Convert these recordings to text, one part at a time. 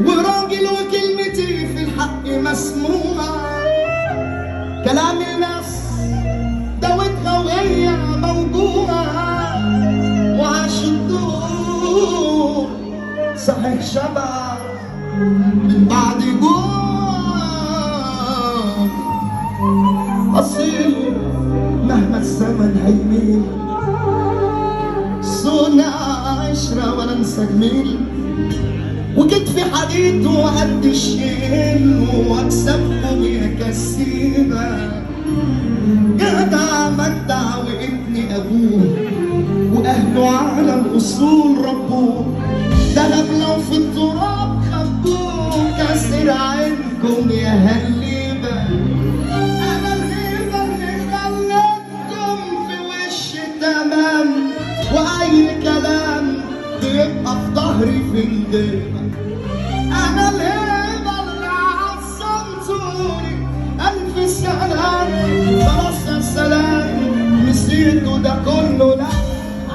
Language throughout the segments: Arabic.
وراجل وكلمتي في الحق مسموعة. كلام الناس دوتها وهي موجوعة، وعاش الدور صحيح شبع من بعد جوع. أصيل مهما الزمن هيميل، صنع عشرة ولا انسى جميل، وكتفي حديد وقد الشيل، واكسبكم يا كسيبة. جدع مجدع وابني ابوه، واهله على الاصول ربوه. ده لو في التراب خبوه، كسر عينكم يا هالليبة. انا الهيبة اللي خلتكم في وش تمام، واي كلام بيبقى في ظهري في الغيبة. انا الهيبة اللي عصمتوني الف سلام. خلاص يا سلام نسيتوا ده كله، لا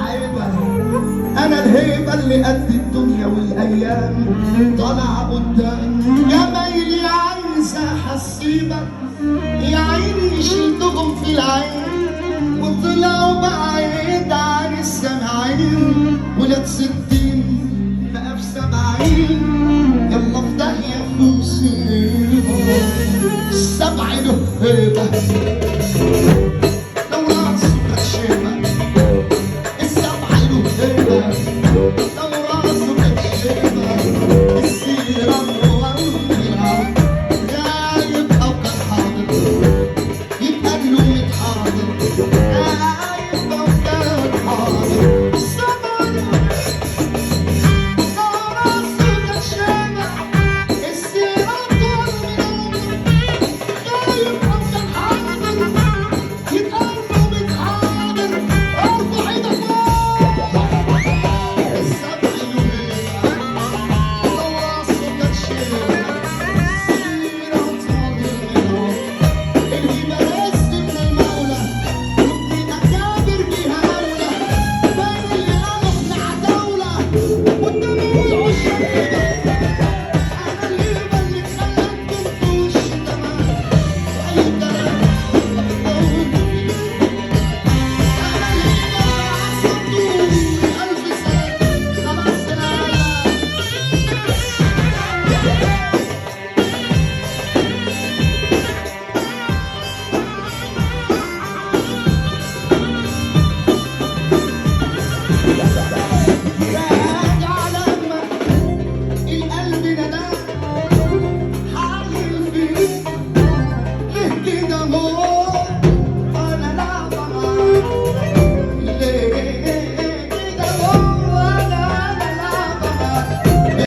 عيبة. انا الهيبة اللي قد الدنيا والايام، طالع قدام جمايلي عايزة حسيبة. يا عيني شلتهم في العين، وطلعوا بعيد عن السامعين. ولاد 60 بقى في 70، يلا في داهية فلوسي. 7 له هيبة.